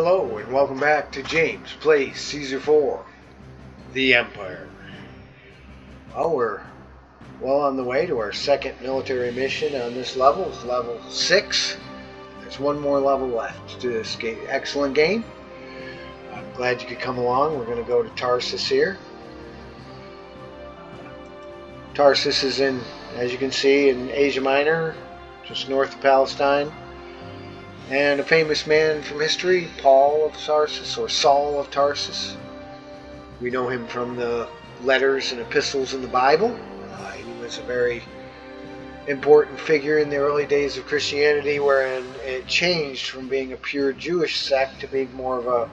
Hello and welcome back to James Plays Caesar 4, The Empire. Well, we're well on the way to our second military mission on this level. It's level 6. There's one more level left to this excellent game. I'm glad you could come along. We're going to go to Tarsus here. Tarsus is in, as you can see, in Asia Minor, just north of Palestine. And a famous man from history, Paul of Tarsus, or Saul of Tarsus. We know him from the letters and epistles in the Bible. He was a very important figure in the early days of Christianity, wherein it changed from being a pure Jewish sect to being more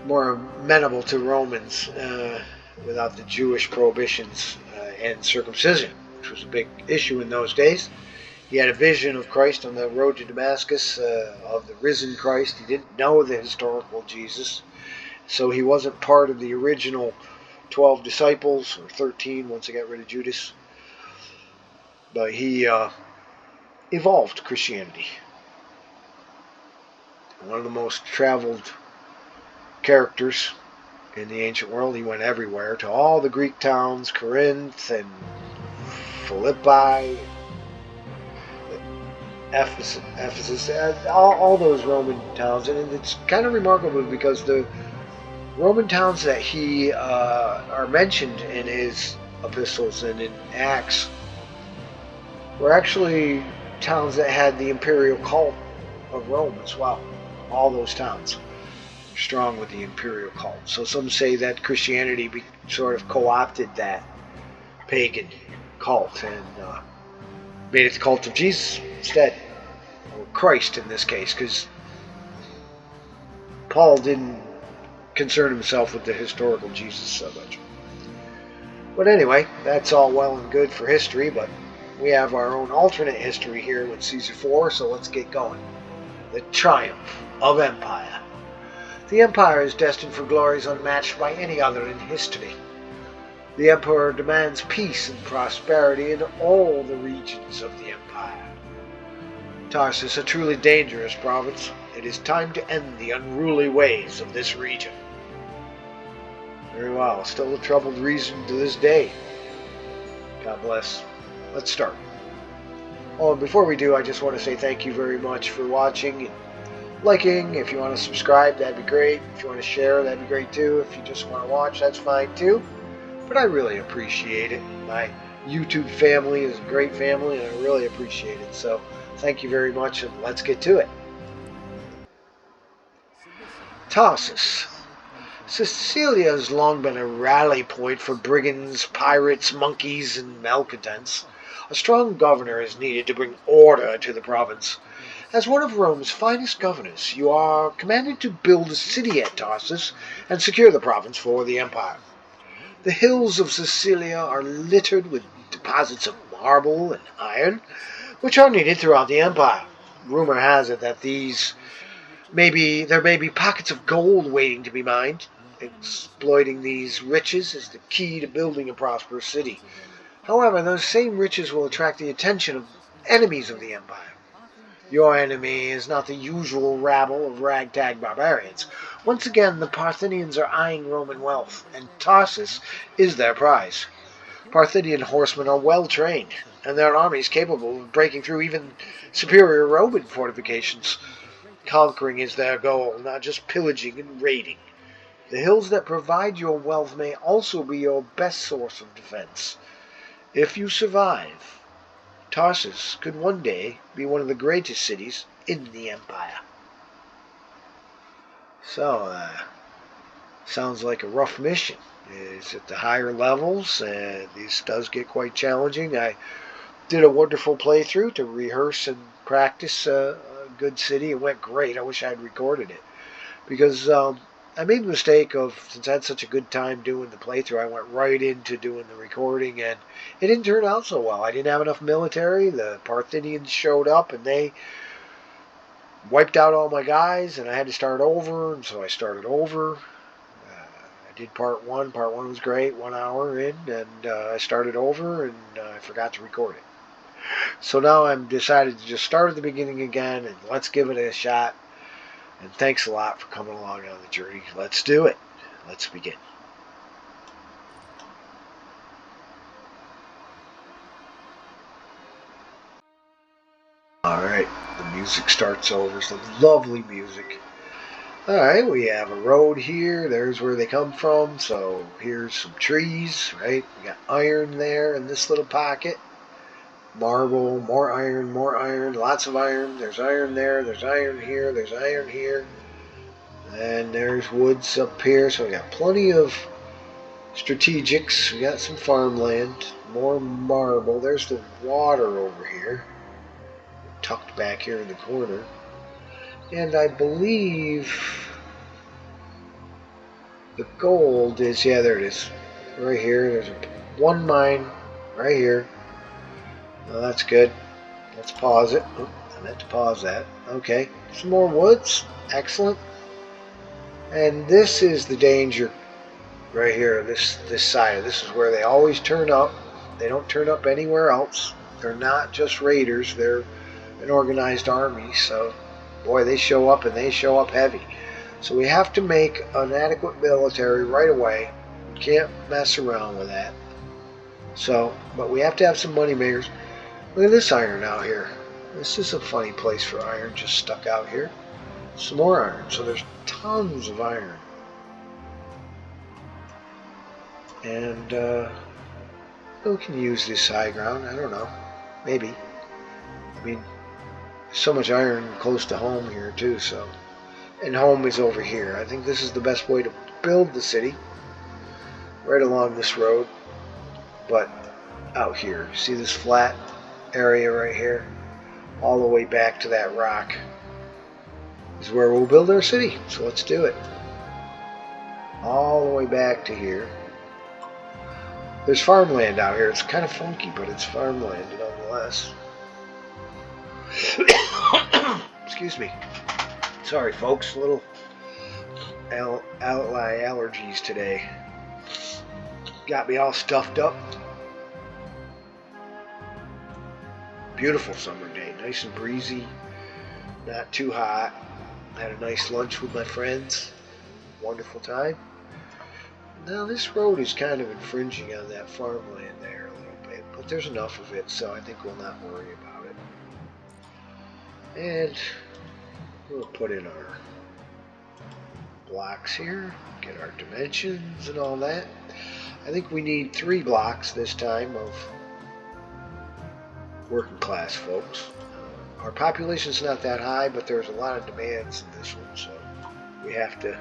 amenable to Romans, without the Jewish prohibitions and circumcision, which was a big issue in those days. He had a vision of Christ on the road to Damascus, of the risen Christ. He didn't know the historical Jesus, so he wasn't part of the original 12 disciples, or 13 once they got rid of Judas. But he evolved Christianity. One of the most traveled characters in the ancient world. He went everywhere, to all the Greek towns, Corinth and Philippi, Ephesus, all those Roman towns. And it's kind of remarkable because the Roman towns that he are mentioned in his epistles and in Acts were actually towns that had the imperial cult of Rome as well. All those towns were strong with the imperial cult. So some say that Christianity sort of co-opted that pagan cult and made it the cult of Jesus instead, or Christ in this case, because Paul didn't concern himself with the historical Jesus so much. But anyway, that's all well and good for history, but we have our own alternate history here with Caesar 4, so let's get going. The triumph of empire. The empire is destined for glories unmatched by any other in history. The emperor demands peace and prosperity in all the regions of the empire. Tarsus, a truly dangerous province. It is time to end the unruly ways of this region. Very well, still a troubled region to this day. God bless. Let's start. Oh, and before we do, I just want to say thank you very much for watching and liking. If you want to subscribe, that'd be great. If you want to share, that'd be great too. If you just want to watch, that's fine too. But I really appreciate it. My YouTube family is a great family, and I really appreciate it. So thank you very much, and let's get to it. Tarsus. Sicilia has long been a rally point for brigands, pirates, monkeys, and malcontents. A strong governor is needed to bring order to the province. As one of Rome's finest governors, you are commanded to build a city at Tarsus and secure the province for the empire. The hills of Sicilia are littered with deposits of marble and iron, which are needed throughout the empire. Rumor has it that there may be pockets of gold waiting to be mined. Exploiting these riches is the key to building a prosperous city. However, those same riches will attract the attention of enemies of the empire. Your enemy is not the usual rabble of ragtag barbarians. Once again, the Parthinians are eyeing Roman wealth, and Tarsus is their prize. Parthenian horsemen are well trained, and their armies capable of breaking through even superior Roman fortifications. Conquering is their goal, not just pillaging and raiding. The hills that provide your wealth may also be your best source of defense. If you survive, Tarsus could one day be one of the greatest cities in the empire. So, sounds like a rough mission. It's at the higher levels, and this does get quite challenging. I did a wonderful playthrough to rehearse and practice a good city. It went great. I wish I had recorded it, because I made the mistake of, since I had such a good time doing the playthrough, I went right into doing the recording, and it didn't turn out so well. I didn't have enough military. The Parthinians showed up, and they wiped out all my guys, and I had to start over, and so I started over. I did part one. Part one was great, 1 hour in, and I started over, and I forgot to record it. So now I'm decided to just start at the beginning again, and let's give it a shot. And thanks a lot for coming along on the journey. Let's do it. Let's begin. Alright, the music starts over. Some lovely music. Alright, we have a road here. There's where they come from. So here's some trees, right? We got iron there in this little pocket. Marble, more iron, lots of iron. There's iron there, there's iron here, there's iron here. And there's woods up here. So we got plenty of strategics. We got some farmland, more marble. There's the water over here, tucked back here in the corner. And I believe the gold is, yeah, there it is, right here. There's one mine right here. Well, that's good. Let's pause it. Oh, I meant to pause that. Okay, some more woods. Excellent. And this is the danger right here, this side. This is where they always turn up. They don't turn up anywhere else. They're not just raiders. They're an organized army. So, boy, they show up, and they show up heavy. So we have to make an adequate military right away. We can't mess around with that. So, but we have to have some money makers. Look at this iron out here. This is a funny place for iron just stuck out here. Some more iron. So there's tons of iron. And we can use this high ground. I don't know. Maybe. I mean, there's so much iron close to home here too. So, and home is over here. I think this is the best way to build the city. Right along this road. But out here. See this flat area right here? All the way back to that rock is where we'll build our city. So let's do it. All the way back to here. There's farmland out here. It's kind of funky, but it's farmland nonetheless. Excuse me. Sorry, folks. A little allergies today. Got me all stuffed up. Beautiful summer day. Nice and breezy. Not too hot. Had a nice lunch with my friends. Wonderful time. Now this road is kind of infringing on that farmland there a little bit, but there's enough of it, so I think we'll not worry about it. And we'll put in our blocks here, get our dimensions and all that. I think we need 3 blocks this time of working class folks. Our population's not that high, but there's a lot of demands in this one, so we have to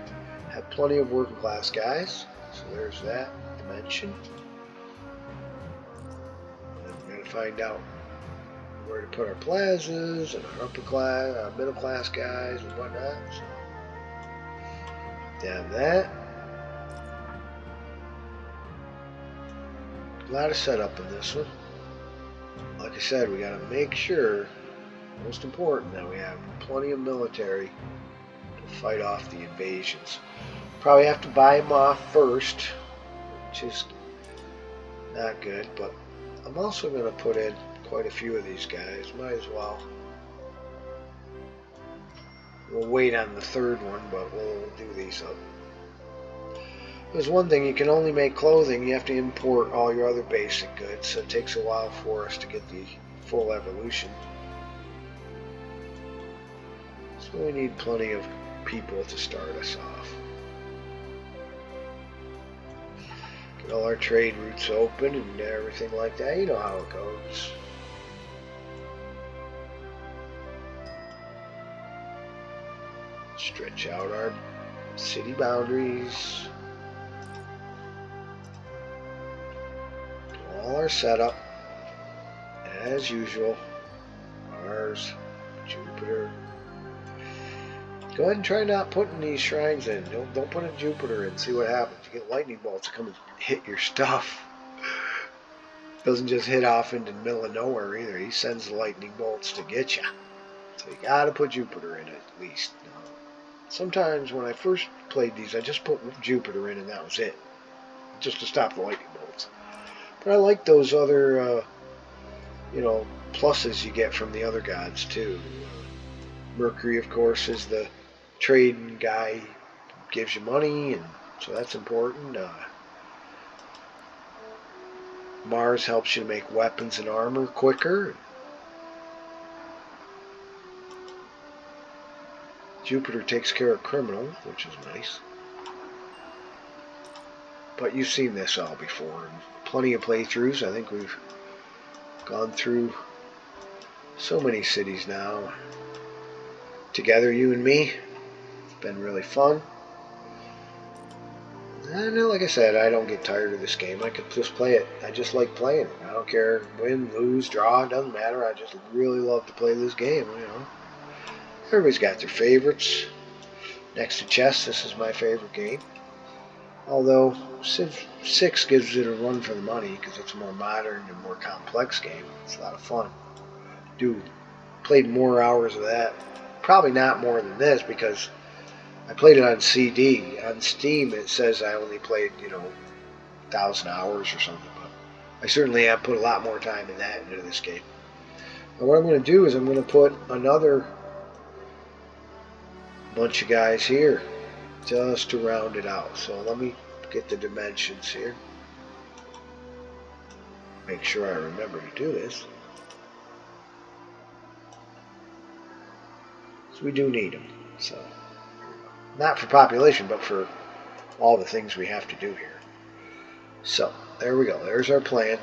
have plenty of working class guys. So there's that dimension. And then we're going to find out where to put our plazas and our upper class, our middle class guys and whatnot. So down that. A lot of setup in this one. Like I said, we got to make sure, most important, that we have plenty of military to fight off the invasions. Probably have to buy them off first, which is not good, but I'm also going to put in quite a few of these guys. Might as well. We'll wait on the third one, but we'll do these up. There's one thing, you can only make clothing, you have to import all your other basic goods, so it takes a while for us to get the full evolution. So we need plenty of people to start us off. Get all our trade routes open and everything like that, you know how it goes. Stretch out our city boundaries. All our setup, as usual. Mars, Jupiter. Go ahead and try not putting these shrines in. Don't put a Jupiter in. See what happens. You get lightning bolts come and hit your stuff. Doesn't just hit off into the middle of nowhere either. He sends the lightning bolts to get you. So you gotta put Jupiter in it at least. Now, sometimes when I first played these, I just put Jupiter in and that was it, just to stop the lightning bolts. But I like those other, pluses you get from the other gods too. Mercury, of course, is the trading guy gives you money, and so that's important. Mars helps you to make weapons and armor quicker. Jupiter takes care of criminals, which is nice. But you've seen this all before. Plenty of playthroughs. I think we've gone through so many cities now. Together, you and me. It's been really fun. And like I said, I don't get tired of this game. I could just play it. I just like playing it. I don't care win, lose, draw. It doesn't matter. I just really love to play this game, you know. Everybody's got their favorites. Next to chess, this is my favorite game. Although Civ 6 gives it a run for the money because it's a more modern and more complex game. It's a lot of fun. Played more hours of that. Probably not more than this because I played it on CD. On Steam, it says I only played, 1,000 hours or something. But I certainly have put a lot more time in that into this game. And what I'm going to do is I'm going to put another bunch of guys here just to round it out. So let me get the dimensions here. Make sure I remember to do this. So we do need them. So not for population, but for all the things we have to do here. So there we go. There's our plan.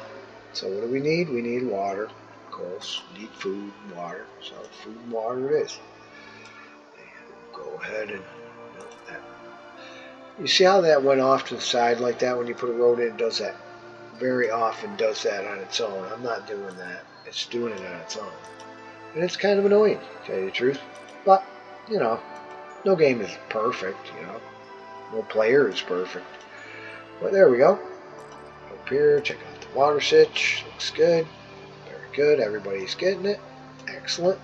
So what do we need? We need water, of course. We need food and water. So food and water it is. And go ahead and you see how that went off to the side like that when you put a road in? It does that. Very often does that on its own. I'm not doing that. It's doing it on its own. And it's kind of annoying, to tell you the truth. But, no game is perfect, No player is perfect. But there we go. Up here, check out the water sitch. Looks good. Very good. Everybody's getting it. Excellent.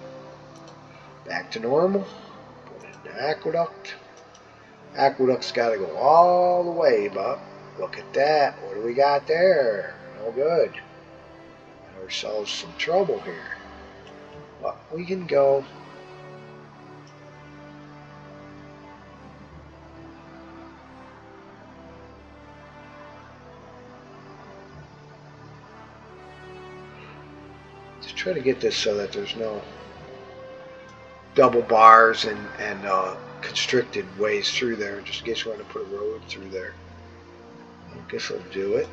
Back to normal. Put in the aqueduct. Aqueduct's got to go all the way, but look at that. What do we got there? No good. Got ourselves some trouble here. But we can go. Just try to get this so that there's no double bars and constricted ways through there, just in case you want to put a road through there. I guess I'll do it.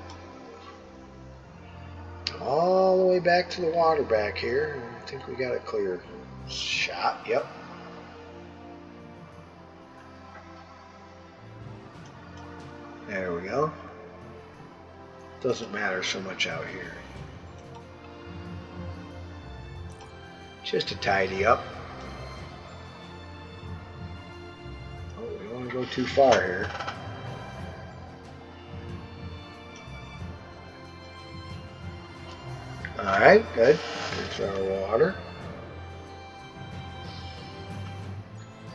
All the way back to the water back here. I think we got a clear shot. Yep. There we go. Doesn't matter so much out here. Just to tidy up. We don't want to go too far here. Alright, good. There's our water.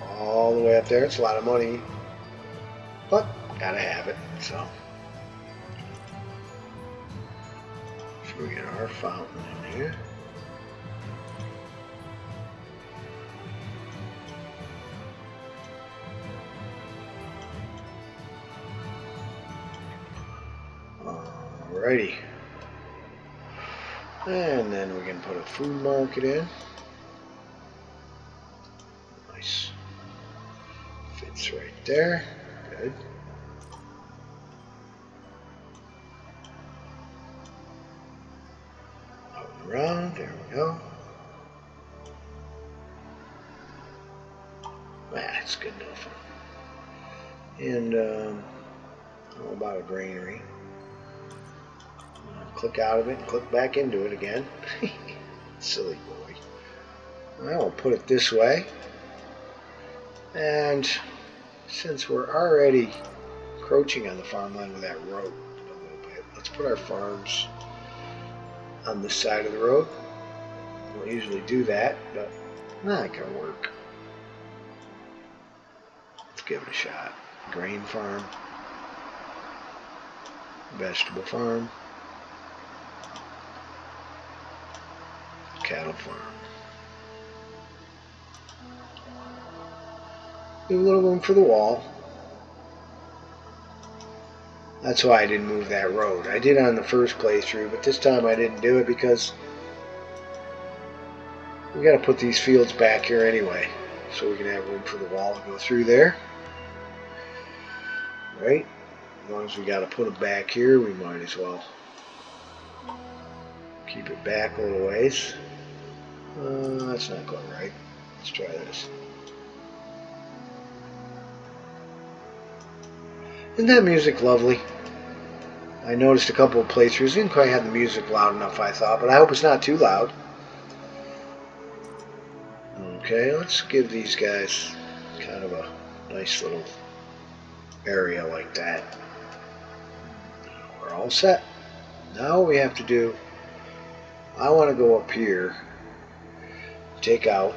All the way up there. It's a lot of money. But, gotta have it. So we get our fountain in here. Alrighty. And then we can put a food market in. Nice. Fits right there. Good. Up and around. There we go. That's good enough. And how about a granary? Click out of it and click back into it again. Silly boy. Well, we'll put it this way. And since we're already encroaching on the farmland with that road a little bit, let's put our farms on this side of the road. We don't usually do that, but that can work. Let's give it a shot. Grain farm. Vegetable farm. Cattle farm. Leave a little room for the wall. That's why I didn't move that road. I did on the first playthrough, but this time I didn't do it because we got to put these fields back here anyway, so we can have room for the wall to go through there. Right? As long as we got to put them back here, we might as well keep it back a little ways. That's not going right. Let's try this. Isn't that music lovely? I noticed a couple of playthroughs didn't quite have the music loud enough, I thought, but I hope it's not too loud. Okay, let's give these guys kind of a nice little area like that. We're all set. Now what we have to do, I want to go up here, take out,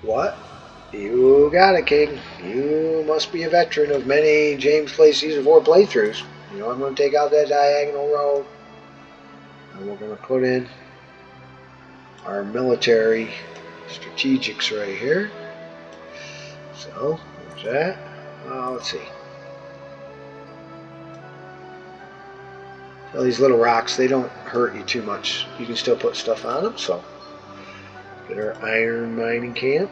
what? You got it, King. You must be a veteran of many James Play Season 4 playthroughs. You know, I'm going to take out that diagonal road, and we're going to put in our military strategics right here. So, there's that. Let's see. So these little rocks, they don't hurt you too much. You can still put stuff on them, so get our iron mining camp.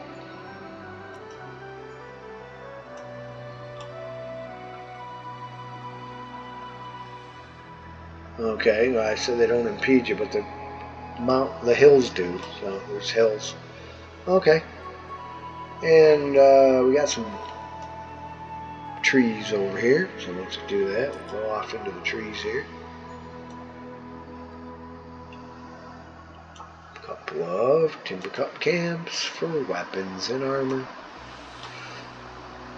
Okay, well, I said they don't impede you, but the hills do. So there's hills. Okay, and we got some trees over here. So let's do that. We'll go off into the trees here. A couple of timber cut camps for weapons and armor.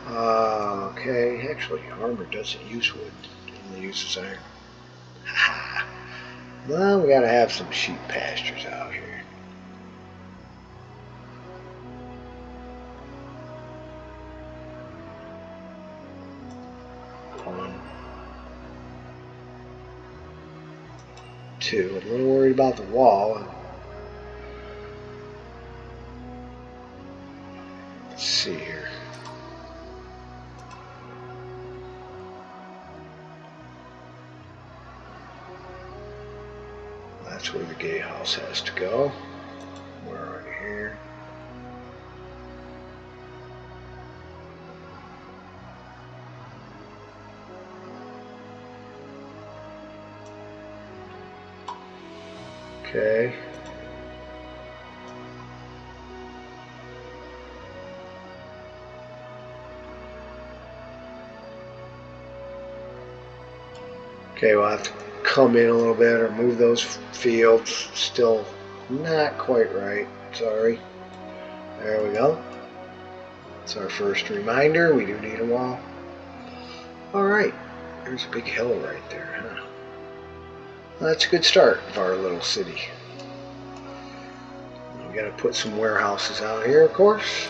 Okay, actually, armor doesn't use wood; it only uses iron. Well, we gotta have some sheep pastures out here. One, two. I'm a little worried about the wall. Let's see here. That's where the gatehouse has to go. We're already here. Okay. Okay, we'll have to come in a little bit or move those fields. Still not quite right. Sorry. There we go. That's our first reminder. We do need a wall. Alright. There's a big hill right there, huh? Well, that's a good start of our little city. We gotta put some warehouses out here, of course.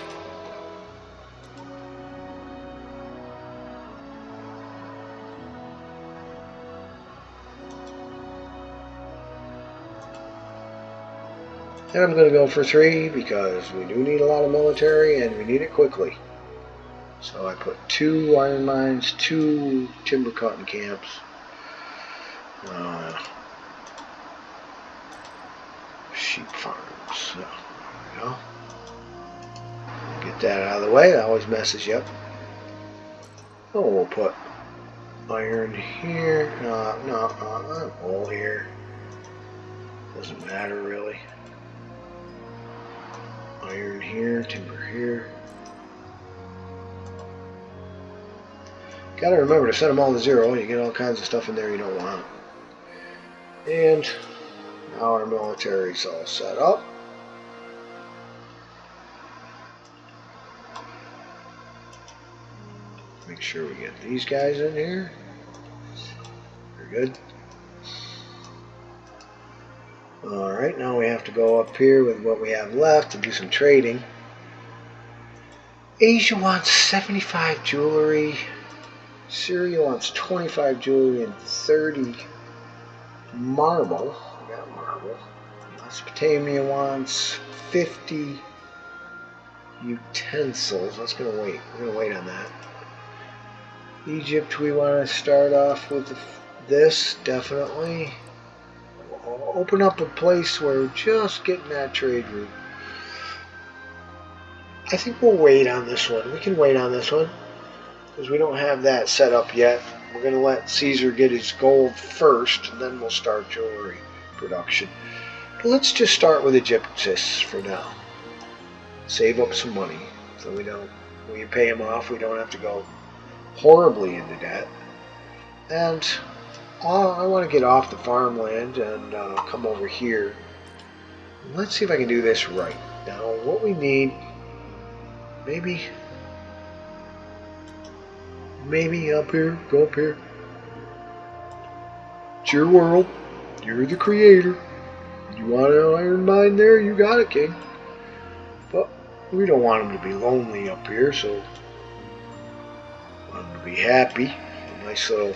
And I'm going to go for 3 because we do need a lot of military and we need it quickly. So I put 2 iron mines, 2 timber cutting camps. Sheep farms. So, there we go. Get that out of the way. That always messes you up. Oh, we'll put iron here. Wool here. Doesn't matter really. Iron here, timber here. Gotta remember to set them all to 0. You get all kinds of stuff in there you don't want. And now our military's all set up. Make sure we get these guys in here. We're good. Alright, now we have to go up here with what we have left to do some trading. Asia wants 75 jewelry. Syria wants 25 jewelry and 30 marble. We got marble. Mesopotamia wants 50 Utensils. That's gonna wait. We're gonna wait on that. Egypt, we want to start off with this, definitely. We'll open up a place where we're just getting that trade route. I think we'll wait on this one. We can wait on this one because we don't have that set up yet. We're going to let Caesar get his gold first, and then we'll start jewelry production. But let's just start with Egyptus for now. Save up some money so we don't, when you pay him off, we don't have to go horribly into debt. And I want to get off the farmland and come over here. Let's see if I can do this right. Now, what we need, maybe up here, go up here. It's your world. You're the creator. You want an iron mine there? You got it, king. But we don't want him to be lonely up here, so want him to be happy. A nice little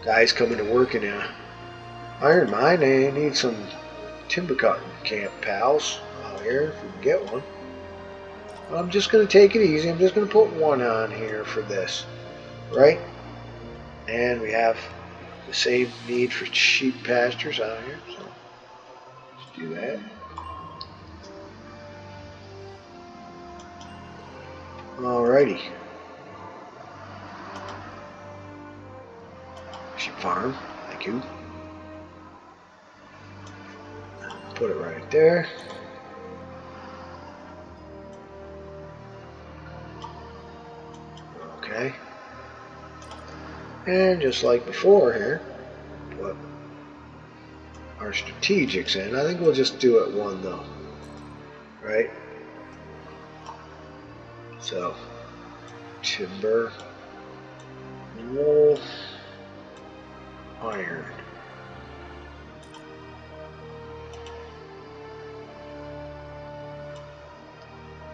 guys coming to work in a iron mine. They need some timber cutting camp pals out here if we can get one. I'm just going to take it easy. I'm just going to put one on here for this, right? And we have the same need for sheep pastures out here, so let's do that. Alrighty. Sheep farm, thank you. Put it right there. Okay. And just like before here, put our strategics in. I think we'll just do it one though. Right? So, timber, wool, iron.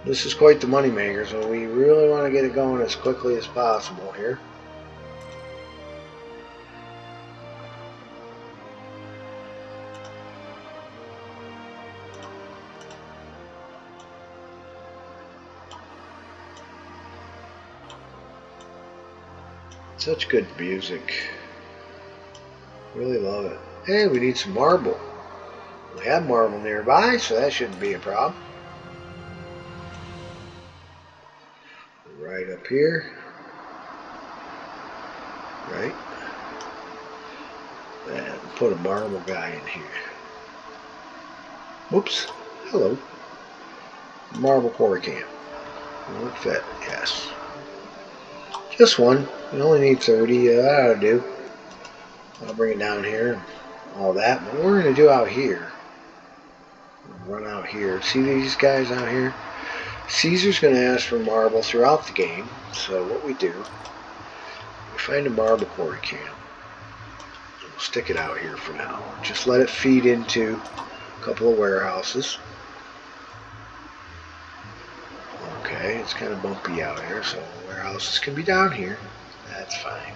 This is quite the moneymaker, so we really want to get it going as quickly as possible here. Such good music. Really love it. And we need some marble. We have marble nearby, so that shouldn't be a problem. Right up here. Right. And put a marble guy in here. Oops. Hello. Marble quarry camp. Won't fit. Yes. Just one. We only need 30. That ought to do. I'll bring it down here. All that. But what we're going to do out here. Run out here. See these guys out here? Caesar's going to ask for marble throughout the game. So what we do, we find a marble quarry camp. We'll stick it out here for now. Just let it feed into a couple of warehouses. Okay, it's kind of bumpy out here, so warehouses can be down here. That's fine.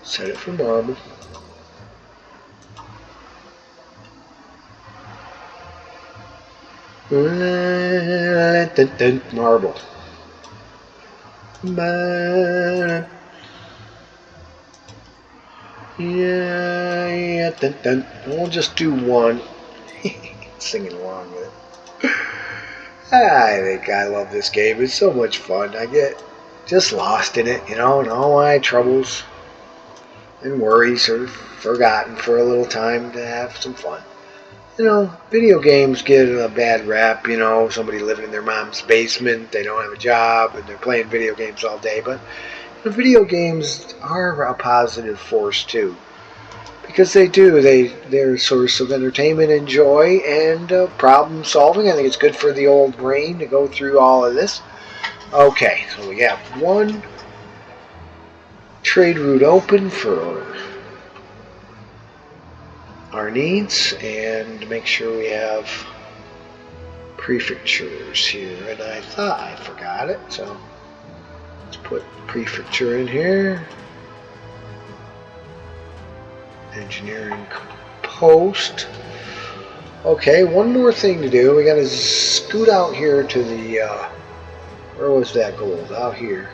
Set it for marble. Marble. Yeah. We'll just do one. Singing along with it. I think I love this game. It's so much fun. I get just lost in it, you know, and all my troubles and worries are forgotten for a little time to have some fun. You know, video games get a bad rap, you know, somebody living in their mom's basement, they don't have a job, and they're playing video games all day, but you know, video games are a positive force too. Because they're a source of entertainment and joy and problem solving. I think it's good for the old brain to go through all of this. Okay, so we have one trade route open for our needs, and make sure we have prefectures here. And I thought I forgot it, so let's put prefecture in here. Engineering post. Okay, one more thing to do. We gotta scoot out here to the, where was that gold? Out here.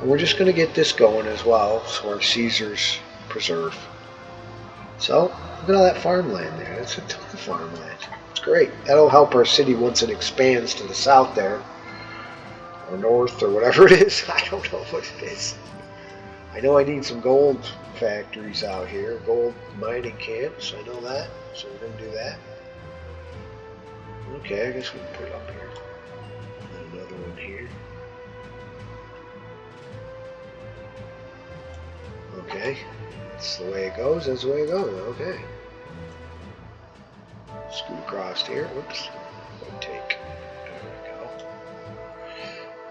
And we're just gonna get this going as well, so our Caesar's preserve. So, look at all that farmland there. That's a ton of farmland. It's great. That'll help our city once it expands to the south there. Or north, or whatever it is. I don't know what it is. I know I need some gold factories out here. Gold mining camps. I know that. So we're going to do that. Okay, I guess we can put it up here. And another one here. Okay. That's the way it goes. That's the way it goes. Okay. Scoot across here. Whoops. Take. There we go.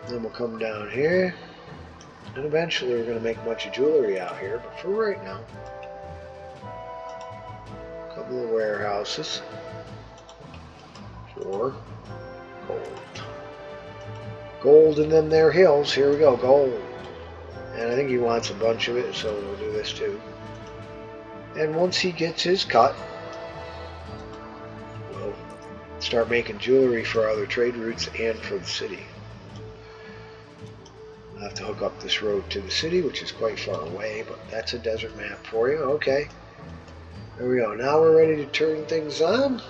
Then we'll come down here. And eventually we're going to make a bunch of jewelry out here. But for right now, a couple of warehouses. For gold. Gold and then their hills. Here we go. Gold. And I think he wants a bunch of it, so we'll do this too. And once he gets his cut, we'll start making jewelry for other trade routes and for the city. I'll have to hook up this road to the city, which is quite far away, but that's a desert map for you. Okay. There we go. Now we're ready to turn things on.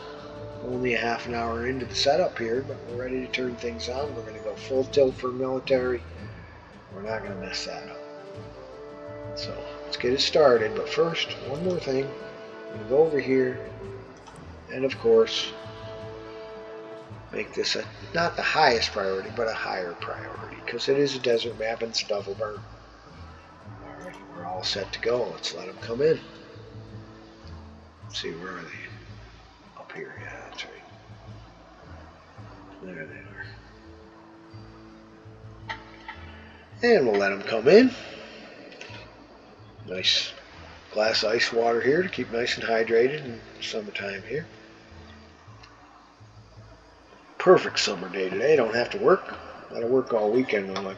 Only a half an hour into the setup here, but we're ready to turn things on. We're going to go full tilt for military. We're not going to mess that up. So let's get it started. But first, one more thing. I'm going to go over here and, of course, make this not the highest priority, but a higher priority, because it is a desert map and stuff will burn. Alright, we're all set to go. Let's let them come in. Let's see, where are they? Up here, yeah, that's right. There they are. And we'll let them come in. Nice glass ice water here to keep nice and hydrated in the summertime here. Perfect summer day today. Don't have to work. I don't work all weekend. I'm like,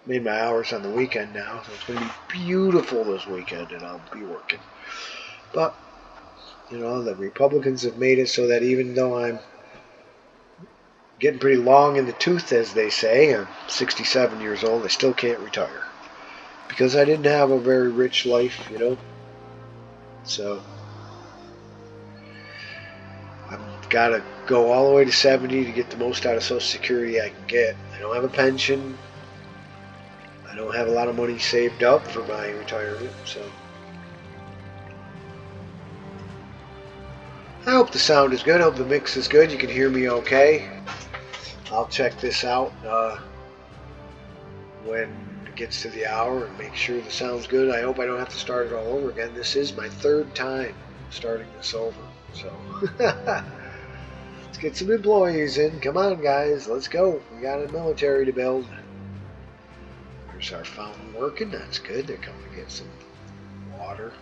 made my hours on the weekend now, so it's going to be beautiful this weekend, and I'll be working. But you know, the Republicans have made it so that even though I'm getting pretty long in the tooth, as they say, I'm 67 years old, I still can't retire because I didn't have a very rich life, you know. So I've got to go all the way to 70 to get the most out of Social Security I can get. I don't have a pension. I don't have a lot of money saved up for my retirement, so I hope the sound is good. I hope the mix is good. You can hear me okay. I'll check this out when it gets to the hour and make sure the sound's good. I hope I don't have to start it all over again. This is my third time starting this over, so let's get some employees in. Come on, guys, let's go. We got a military to build. There's our fountain working. That's good. They're coming to get some water.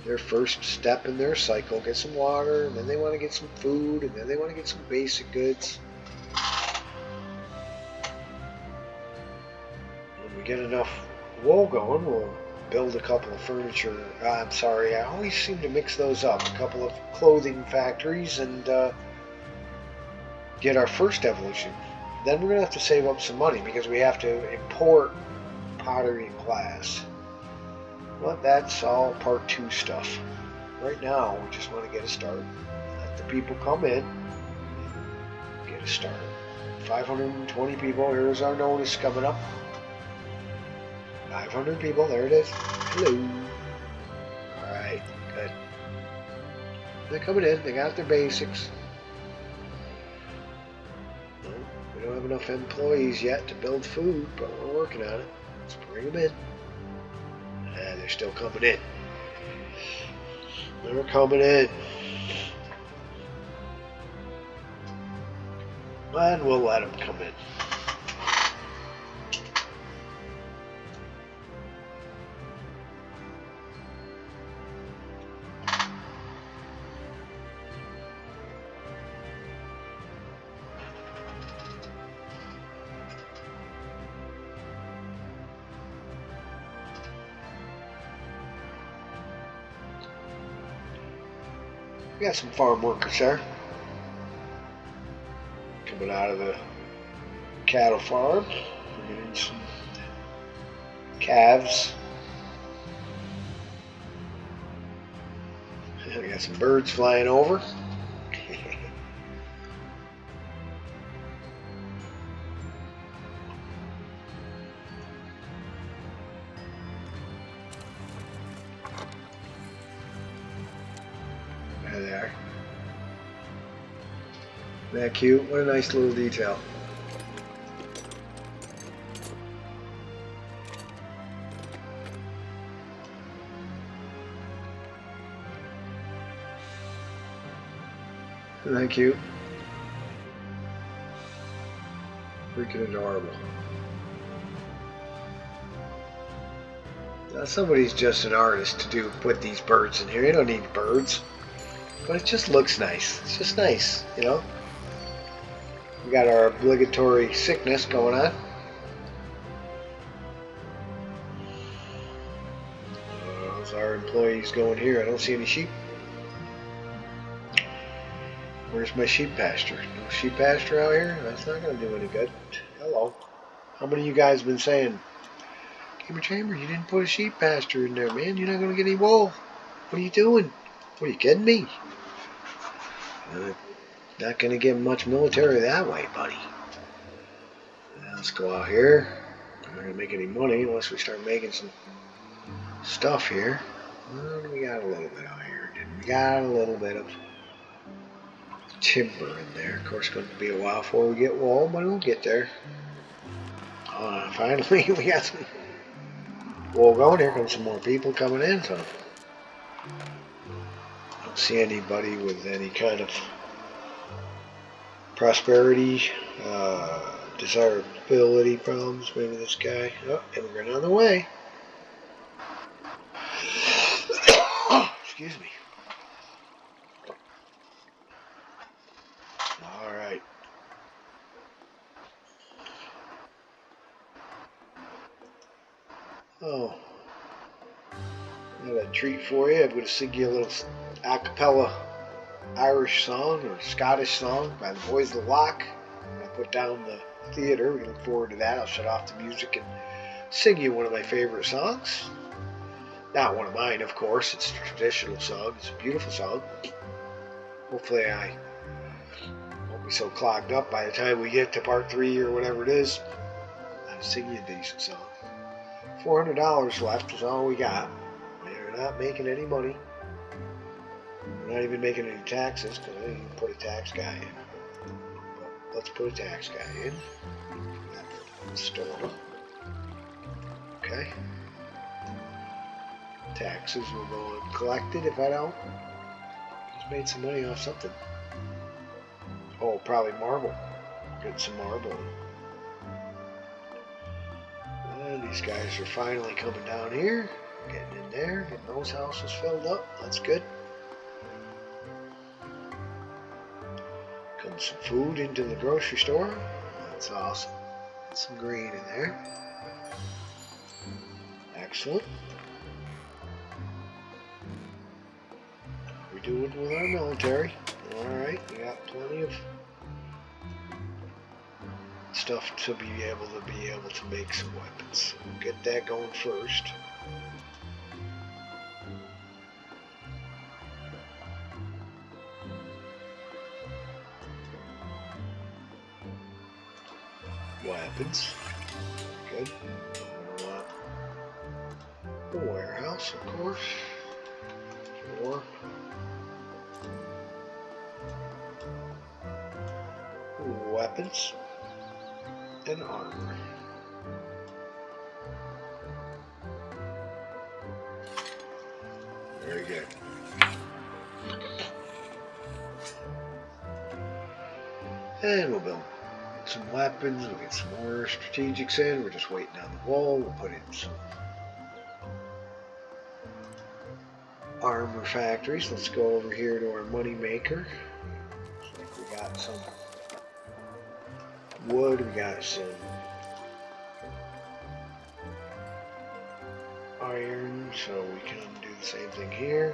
Their first step in their cycle, get some water, and then they want to get some food, and then they want to get some basic goods. When we get enough wool going, we'll build a couple of furniture. I'm sorry, I always seem to mix those up. A couple of clothing factories and get our first evolution. Then we're going to have to save up some money because we have to import pottery and glass. Well, that's all part 2 stuff. Right now, we just want to get a start. Let the people come in. Get a start. 520 people. Here's our notice coming up. 500 people. There it is. Hello. Alright, good. They're coming in. They got their basics. No, we don't have enough employees yet to build food, but we're working on it. Let's bring them in. And they're still coming in. They're coming in. And we'll let them come in. We got some farm workers there. Coming out of the cattle farm. We're getting some calves. We got some birds flying over. There they are. Isn't that cute? What a nice little detail. Isn't that cute? Freaking adorable. Now somebody's just an artist to put these birds in here. You don't need birds. But it just looks nice. It's just nice, you know? We got our obligatory sickness going on. How's our employees going here? I don't see any sheep. Where's my sheep pasture? No sheep pasture out here? That's not going to do any good. Hello. How many of you guys been saying, Gamer Chamber, you didn't put a sheep pasture in there, man. You're not going to get any wool. What are you doing? What, are you kidding me? Not going to get much military that way, buddy. Let's go out here. We're not going to make any money unless we start making some stuff here. Well, we got a little bit out here. We got a little bit of timber in there. Of course, it's going to be a while before we get wool, but we'll get there. Finally, we got some wool going. Here comes some more people coming in, so I don't see anybody with any kind of prosperity, desirability problems. Maybe this guy. Oh, immigrant on the way. Excuse me. Alright. Oh. I got a treat for you. I'm going to sing you a little a cappella Irish song or Scottish song by the Boys of the Loch. I'm going to put down the theater. We look forward to that. I'll shut off the music and sing you one of my favorite songs. Not one of mine, of course. It's a traditional song. It's a beautiful song. Hopefully I won't be so clogged up by the time we get to part 3 or whatever it is. I'll sing you a decent song. $400 left is all we got. We're not making any money. We're not even making any taxes because I didn't even put a tax guy in. But let's put a tax guy in. Store. Okay. Taxes will go uncollected if I don't. Just made some money off something. Oh, probably marble. Get some marble. And these guys are finally coming down here. Getting in there. Getting those houses filled up. That's good. Comes some food into the grocery store. That's awesome. Got some green in there. Excellent. How we doing with our military? Alright, we got plenty of stuff to be able to make some weapons. We'll get that going first. Weapons. Good. We want the warehouse, of course. Sure. Weapons and armor. Very good. And we'll build some weapons. We'll get some more strategics in. We're just waiting on the wall. We'll put in some armor factories. Let's go over here to our money maker. Looks like we got some wood. We got some iron, so we can do the same thing here.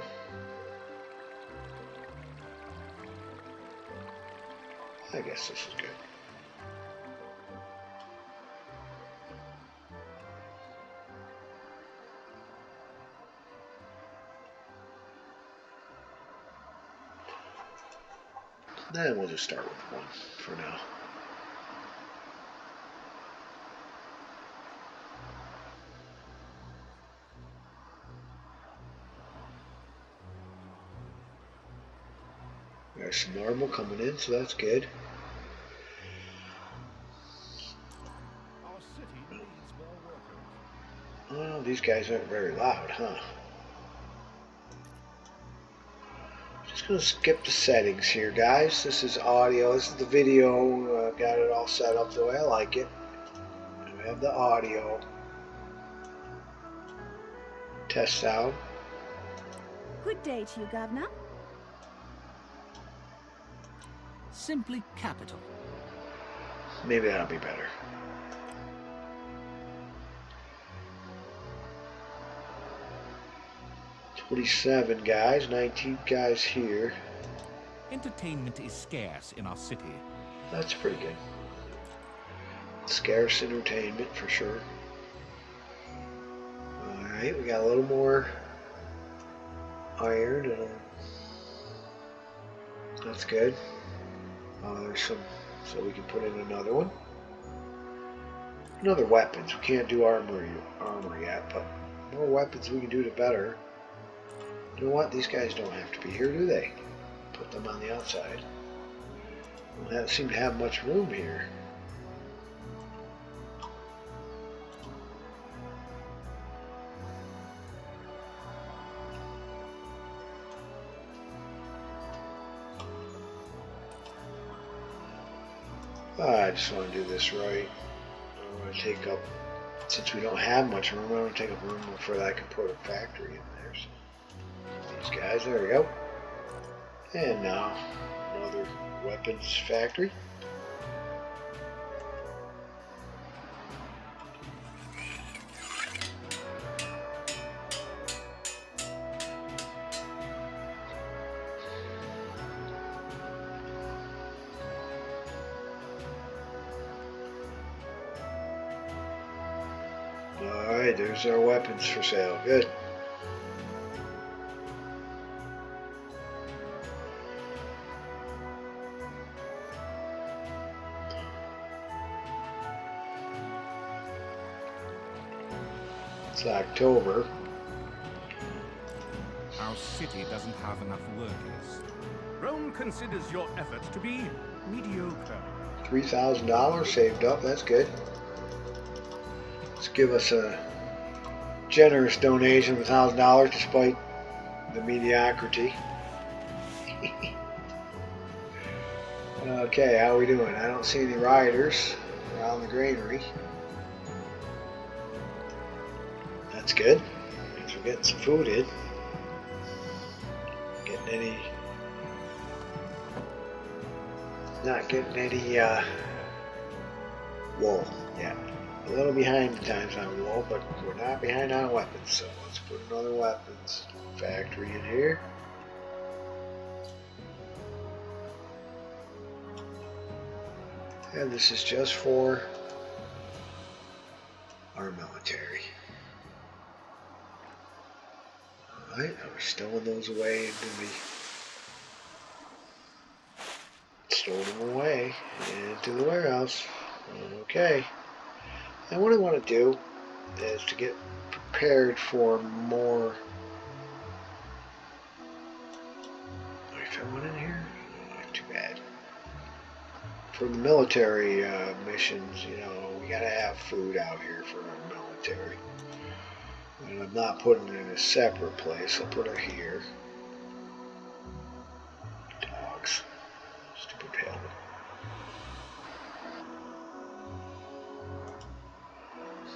I guess this is good. Then we'll just start with one for now. There's some marble coming in, so that's good. Our city needs more workers. Well, these guys aren't very loud, huh? Just gonna skip the settings here, guys. This is audio. This is the video. Got it all set up the way I like it. We have the audio. Test sound. Good day to you, Governor. Simply capital. Maybe that'll be better. $27 guys, 19 guys here. Entertainment is scarce in our city. That's pretty good. Scarce entertainment for sure. Alright, we got a little more iron and that's good. There's some, so we can put in another one. Another weapons. We can't do armor yet, but the more weapons we can do, the better. You know what? These guys don't have to be here, do they? Put them on the outside. We don't seem to have much room here. I just want to do this right. I want to take up, since we don't have much room, I want to take up room for that I can put a factory in there. So these guys, there we go. And now another weapons factory. Alright, there's our weapons for sale. Good. It's October. Our city doesn't have enough workers. Rome considers your efforts to be mediocre. $3,000 saved up. That's good. Let's give us a generous donation of $1,000 despite the mediocrity. Okay, how are we doing? I don't see any rioters around the granary. That's good. Means we're getting some food in. Not getting any wool yet. A little behind the times on wool, but we're not behind on weapons. So let's put another weapons factory in here. And this is just for our military. Alright, we're stowing those away stowing them away into the warehouse. Okay. And what I want to do is to get prepared for more. I found one in here? Not too bad. For the military missions, you know, we gotta have food out here for our military. And I'm not putting it in a separate place. I'll put it here. Dogs. Stupid helmet.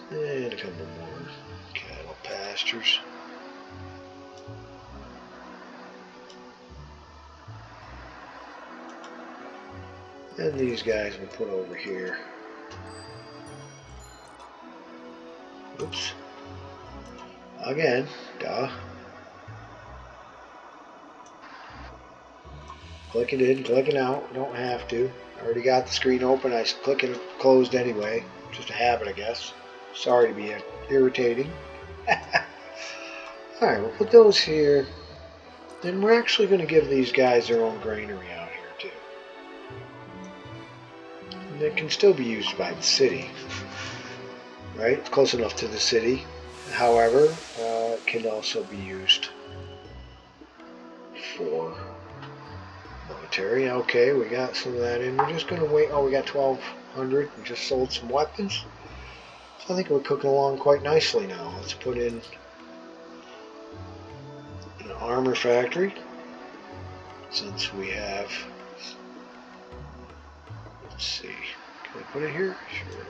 And a couple more cattle pastures. And these guys we'll put over here. Oops. Again, duh. Clicking in, clicking out, don't have to. I already got the screen open. I click it closed anyway. Just a habit, I guess. Sorry to be irritating. Alright, we'll put those here. Then we're actually going to give these guys their own granary out here, too. And it can still be used by the city. Right? It's close enough to the city. However, it can also be used for military. Okay, we got some of that in. We're just going to wait. Oh, we got 1,200. We just sold some weapons. So I think we're cooking along quite nicely now. Let's put in an armor factory. Since we have... Let's see. Can we put it here? Sure.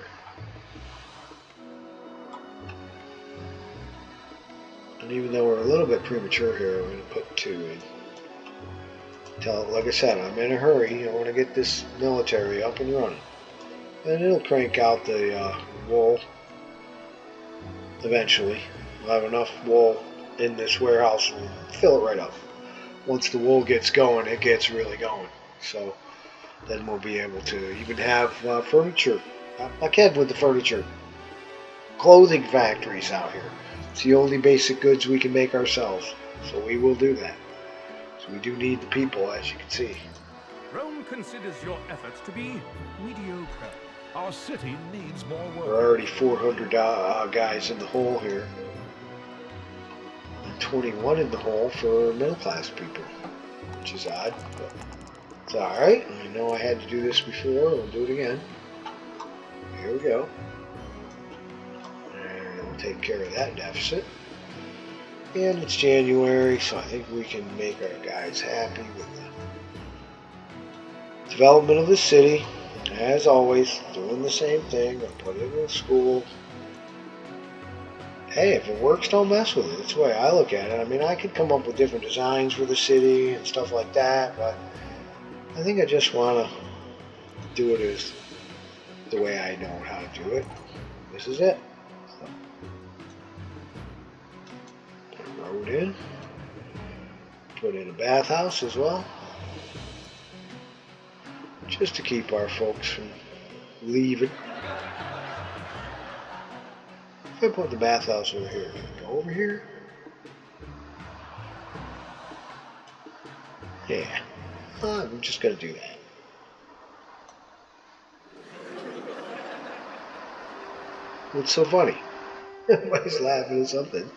And even though we're a little bit premature here, we're going to put 2 in. Like I said, I'm in a hurry. I want to get this military up and running. And it'll crank out the wool eventually. We'll have enough wool in this warehouse and fill it right up. Once the wool gets going, it gets really going. So then we'll be able to even have furniture. Like I had with the furniture. Clothing factories out here. It's the only basic goods we can make ourselves. So we will do that. So we do need the people, as you can see. Rome considers your efforts to be mediocre. Our city needs more work. There are already 400 guys in the hole here. And 21 in the hole for middle class people. Which is odd, but it's alright. I know I had to do this before. We'll do it again. Here we go. And we'll take care of that deficit. And it's January, so I think we can make our guys happy with the development of the city. As always, doing the same thing. I'll put it in a school. Hey, if it works, don't mess with it. That's the way I look at it. I mean, I could come up with different designs for the city and stuff like that, but I think I just want to do it as the way I know how to do it. This is it. Road in. Put in a bathhouse as well. Just to keep our folks from leaving. If I put the bathhouse over here, can I go over here? Yeah. I'm just going to do that. What's so funny? Everybody's laughing at something.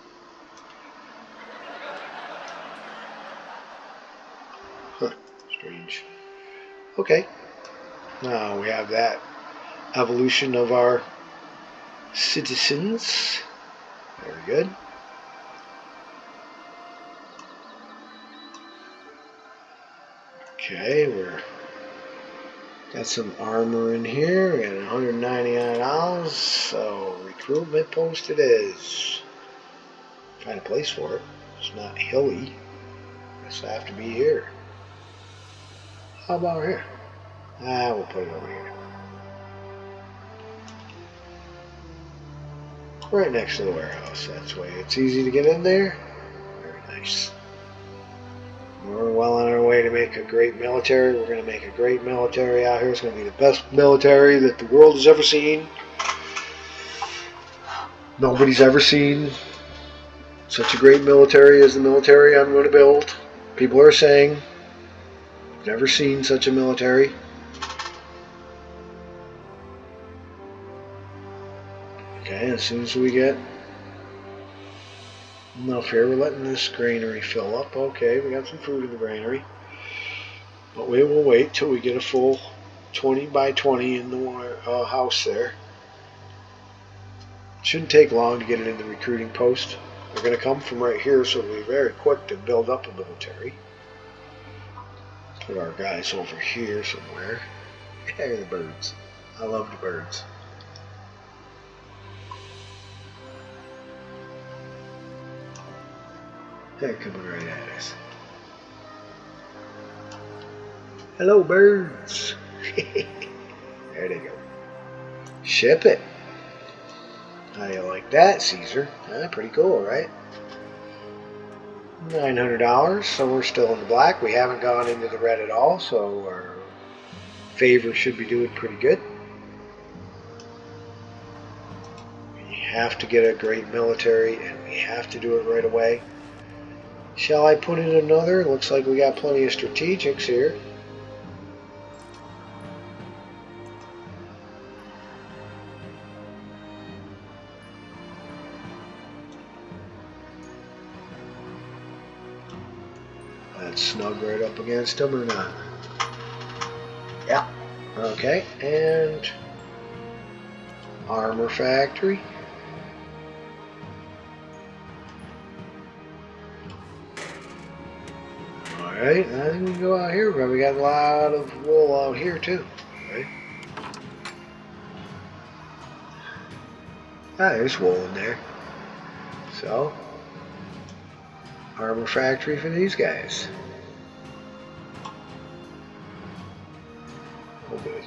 Huh. Strange. Okay. Now we have that evolution of our citizens. Very good. Okay, we're got some armor in here. We got $199. So recruitment post it is. Find a place for it. It's not hilly. Guess I have to be here. How about here? We'll put it over here. Right next to the warehouse. That's the way it's easy to get in there. Very nice. We're well on our way to make a great military. We're going to make a great military out here. It's going to be the best military that the world has ever seen. Nobody's ever seen such a great military as the military I'm going to build. People are saying, never seen such a military. Okay, as soon as we get enough here, we're letting this granary fill up. Okay, we got some food in the granary. But we will wait till we get a full 20 by 20 in the house there. Shouldn't take long to get it in the recruiting post. We're going to come from right here, so it'll be very quick to build up a military. Put our guys over here somewhere. There are the birds. I love the birds. They're coming right at us. Hello, birds. There they go. Ship it. How do you like that, Caesar? Pretty cool, right? $900, so we're still in the black. We haven't gone into the red at all, so we're favor should be doing pretty good. We have to get a great military, and we have to do it right away. Shall I put in another? Looks like we got plenty of strategics here. That's snug right up against them or not? Yeah. Okay, and armor factory. Alright, I think we can go out here, but we got a lot of wool out here too. Right? Ah, there's wool in there. So, armor factory for these guys. Oh, good.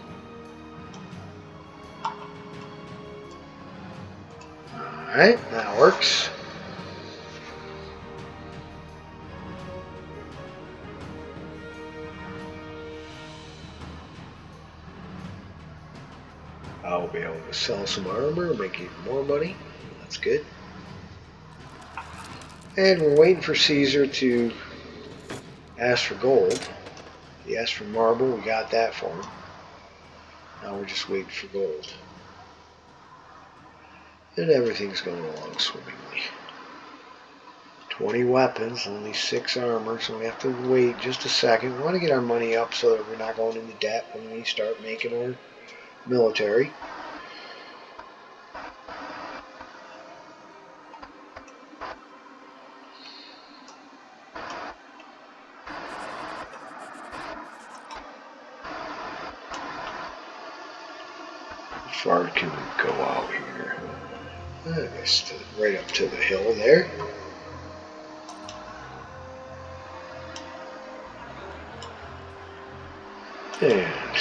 Alright, that works. I'll be able to sell some armor, make even more money. That's good. And we're waiting for Caesar to ask for gold. He asked for marble, we got that for him. Now we're just waiting for gold. And everything's going along swimmingly. 20 weapons, only 6 armor, so we have to wait just a second. We want to get our money up so that we're not going into debt when we start making our military. How far can we go out here? I guess right up to the hill there. And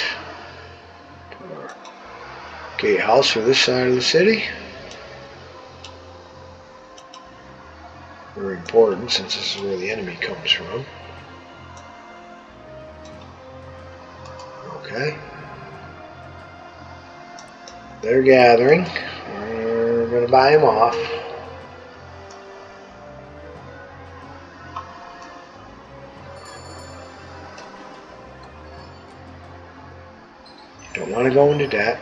put our gatehouse for this side of the city. Very important since this is where the enemy comes from. Okay. They're gathering. We're going to buy them off. Don't want to go into debt.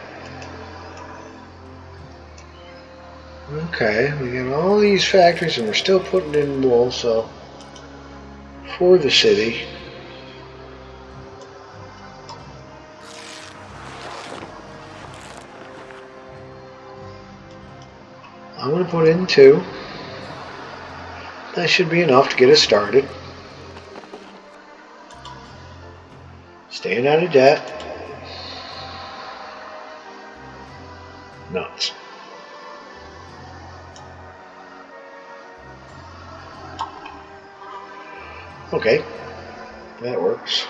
Okay, we got all these factories and we're still putting in wool, so for the city. I'm going to put in 2. That should be enough to get us started. Staying out of debt. Nuts. Okay, that works.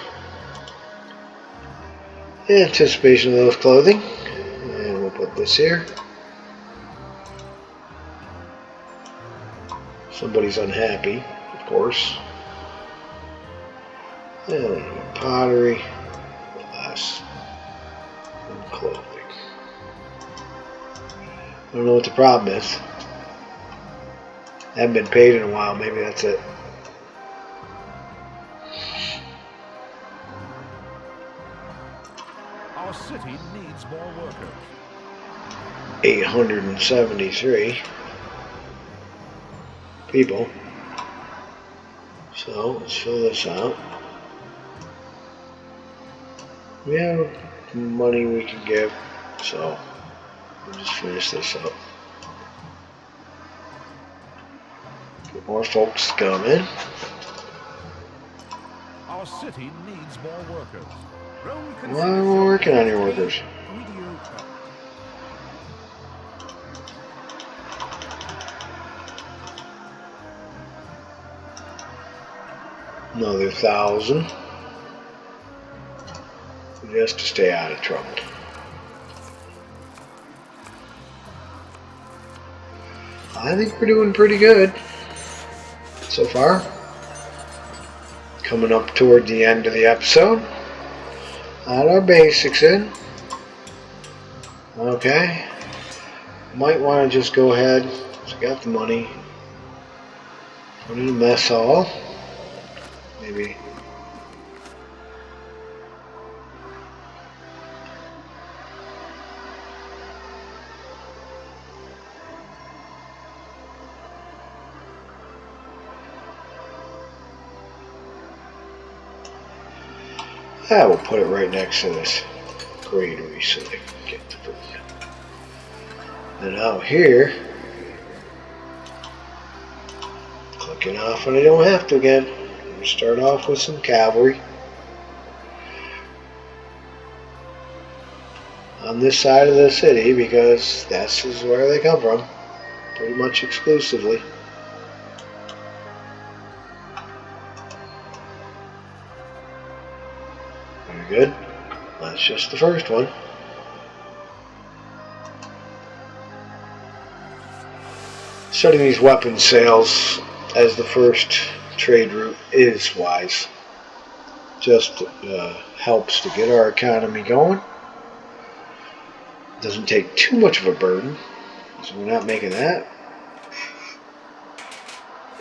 Anticipation of those clothing. And we'll put this here. Somebody's unhappy, of course. And pottery, glass, and clothing. I don't know what the problem is. I haven't been paid in a while, maybe that's it. Our city needs more workers. 873 people. So let's fill this out. We have money we can give, so we'll just finish this up. Get more folks coming. Our city needs more workers. Rome Why are we working on your workers? mediocre. Another 1,000. Just to stay out of trouble. I think we're doing pretty good so far. Coming up toward the end of the episode. Add our basics in. Okay. Might want to just go ahead. So we got the money. Put in a mess hall. Maybe. Yeah, we'll put it right next to this granary so they can get the food. And out here, clicking off when I don't have to again. We'll start off with some cavalry. On this side of the city because this is where they come from. Pretty much exclusively. Very good. That's just the first one. Starting these weapon sales as the first trade route is wise. Just helps to get our economy going. Doesn't take too much of a burden, so we're not making that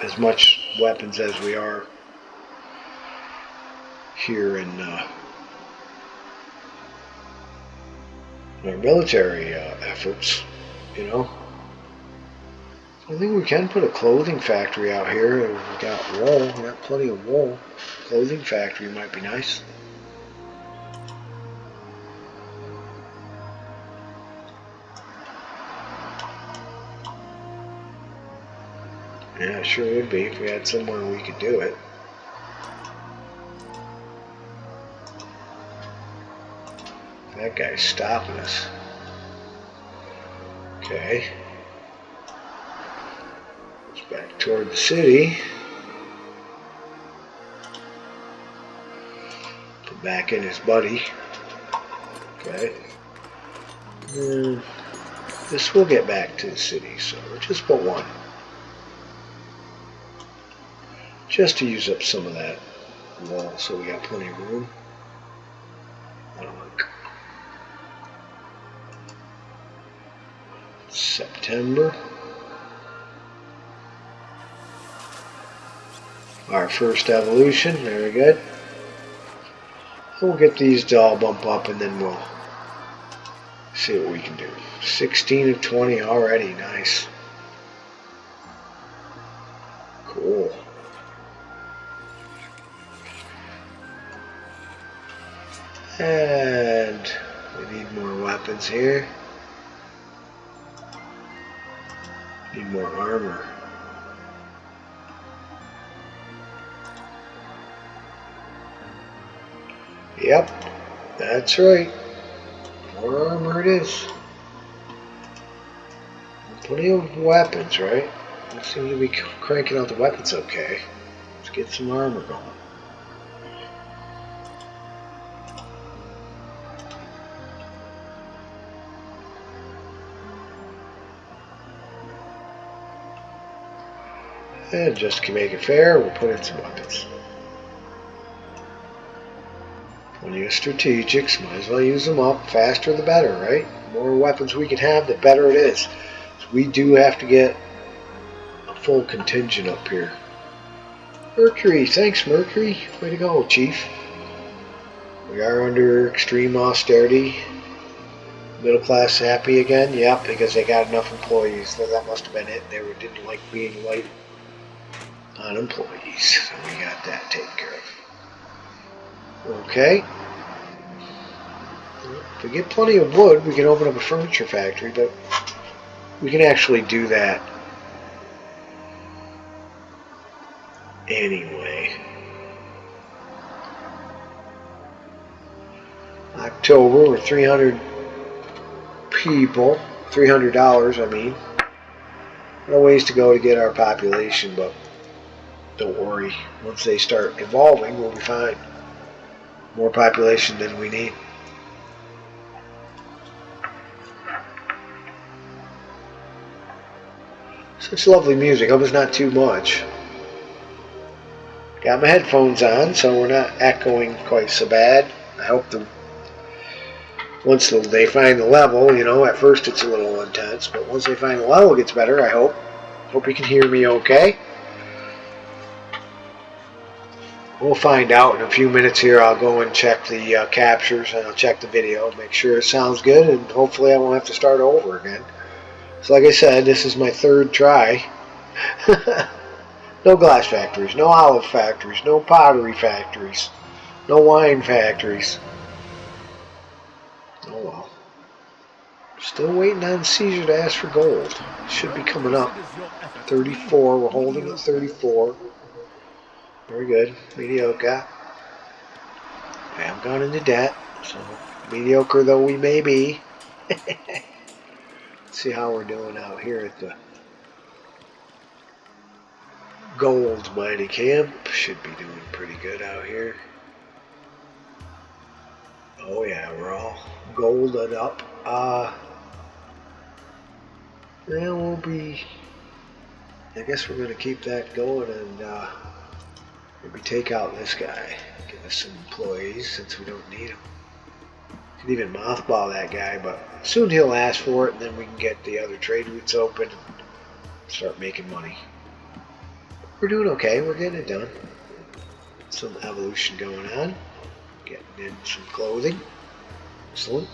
as much weapons as we are here in our military efforts, you know. I think we can put a clothing factory out here. We've got wool. We've got plenty of wool. Clothing factory might be nice. Yeah, it sure would be if we had somewhere we could do it. That guy's stopping us. Okay. Back toward the city. Put back in his buddy. Okay. This will get back to the city, so we'll just put one. Just to use up some of that wall so we got plenty of room. That'll work. September. Our first evolution, very good. We'll get these to all bump up and then we'll see what we can do. 16 of 20 already, nice. Cool. And we need more weapons here. Need more armor. Yep, that's right. More armor it is. Plenty of weapons, right? We seem to be cranking out the weapons okay. Let's get some armor going. And just to make it fair, we'll put in some weapons. Plenty of strategics, might as well use them up. Faster the better, right? The more weapons we can have, the better it is. So we do have to get a full contingent up here. Mercury, thanks Mercury. Way to go, Chief. We are under extreme austerity. Middle class happy again? Yep, because they got enough employees. That must have been it. They didn't like being light on employees. So we got that taken care of. Okay. If we get plenty of wood, we can open up a furniture factory, but we can actually do that anyway. October, we're 300 people, $300, I mean. No ways to go to get our population, but don't worry. Once they start evolving, we'll be fine. More population than we need. Such lovely music. Hope it's not too much. Got my headphones on, so we're not echoing quite so bad. I hope the Once they find the level, you know, at first it's a little intense, but once they find the level, it gets better, I hope. Hope you can hear me okay. We'll find out in a few minutes here. I'll go and check the captures, and I'll check the video, make sure it sounds good, and hopefully I won't have to start over again. So like I said, this is my third try. No glass factories, no olive factories, no pottery factories, no wine factories. Oh well. Still waiting on Caesar to ask for gold. Should be coming up. 34, we're holding at 34. Very good. Mediocre. I have gone into debt, so mediocre though we may be. Let's see how we're doing out here at the gold mining camp. Should be doing pretty good out here. Oh yeah, we're all golded up. Yeah, we'll be. I guess we're going to keep that going and maybe take out this guy. Give us some employees since we don't need them. Could even mothball that guy, but soon he'll ask for it, and then we can get the other trade routes open and start making money. We're doing okay. We're getting it done. Some evolution going on. Getting in some clothing. Excellent.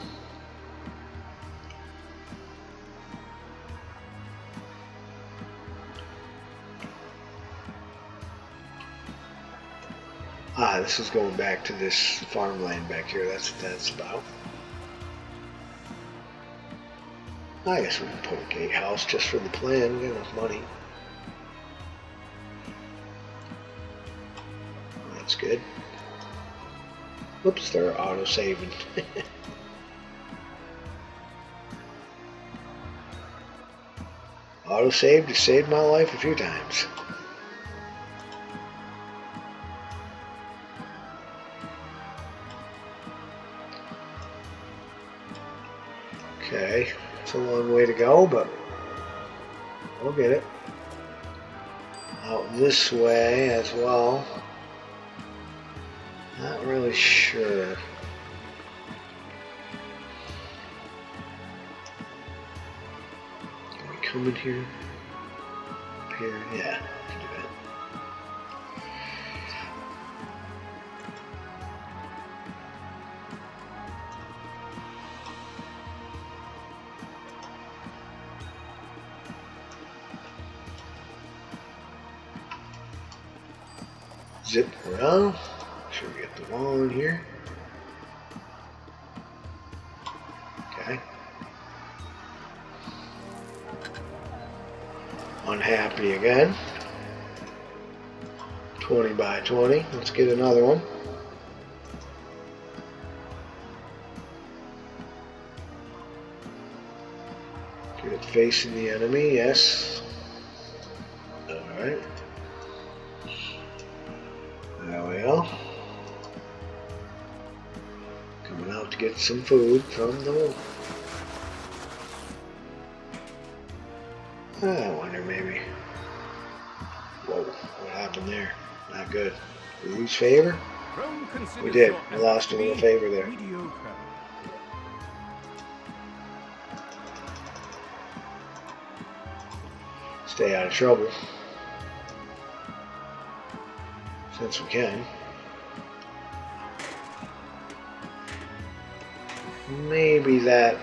This is going back to this farmland back here. That's what that's about. I guess we can put a gatehouse just for the plan. We got enough money. That's good. Whoops, they're auto-saving. Auto-saved has saved my life a few times. Okay, it's a long way to go, but we'll get it. Out this way as well. Not really sure. Can we come in here? Up here? Yeah, we can do that. Zip around. Make sure we get the wall in here. Okay. Unhappy again. 20 by 20. Let's get another one. Get it facing the enemy. Yes. Alright. There we go. Coming out to get some food from the wolf. I wonder maybe. Whoa, what happened there? Not good. We lose favor? We did. We lost a little favor there. Stay out of trouble. Since we can. Maybe that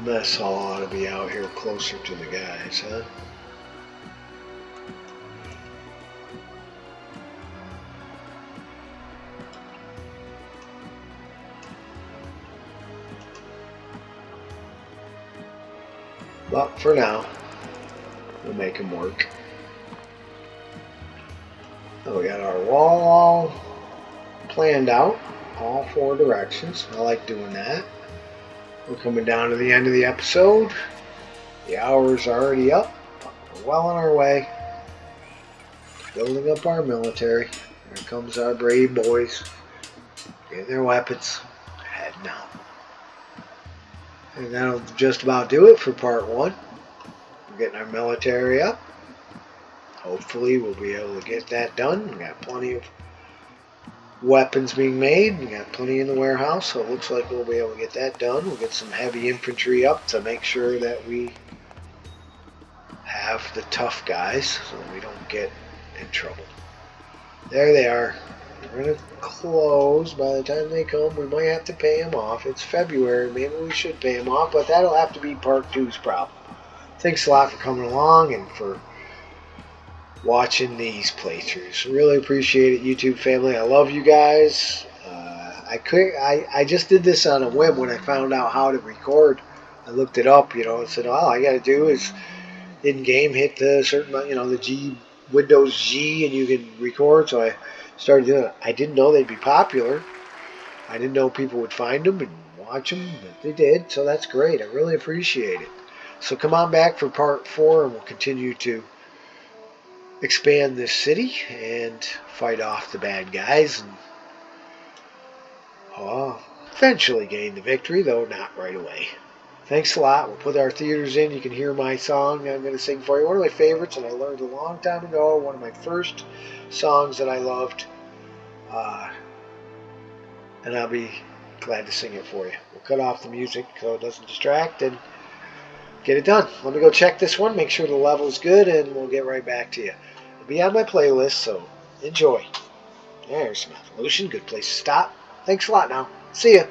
mess hall ought to be out here closer to the guys, huh? But for now, we'll make them work. So we got our wall all planned out, all four directions. I like doing that. We're coming down to the end of the episode. The hour's already up. We're well on our way. Building up our military. Here comes our brave boys. Getting their weapons. Heading out. And that'll just about do it for part one. We're getting our military up. Hopefully we'll be able to get that done. We got plenty of weapons being made. We got plenty in the warehouse, so it looks like we'll be able to get that done. We'll get some heavy infantry up to make sure that we have the tough guys so we don't get in trouble. There they are. We're going to close. By the time they come, we might have to pay them off. It's February. Maybe we should pay them off, but that'll have to be Part 2's problem. Thanks a lot for coming along and for watching these playthroughs. Really appreciate it, YouTube family. I love you guys. I just did this on a whim when I found out how to record. I looked it up, and said, all I got to do is in-game hit the certain, the Windows G, and you can record. So I started doing it. I didn't know they'd be popular. I didn't know people would find them and watch them, but they did. So that's great. I really appreciate it. So come on back for Part 4, and we'll continue to expand this city and fight off the bad guys and eventually gain the victory, though not right away. Thanks a lot. We'll put our theaters in. You can hear my song I'm going to sing for you. One of my favorites that I learned a long time ago. One of my first songs that I loved. And I'll be glad to sing it for you. We'll cut off the music so it doesn't distract and get it done. Let me go check this one, make sure the level's good, and we'll get right back to you. It'll be on my playlist, so enjoy. There's some evolution. Good place to stop. Thanks a lot now. See ya.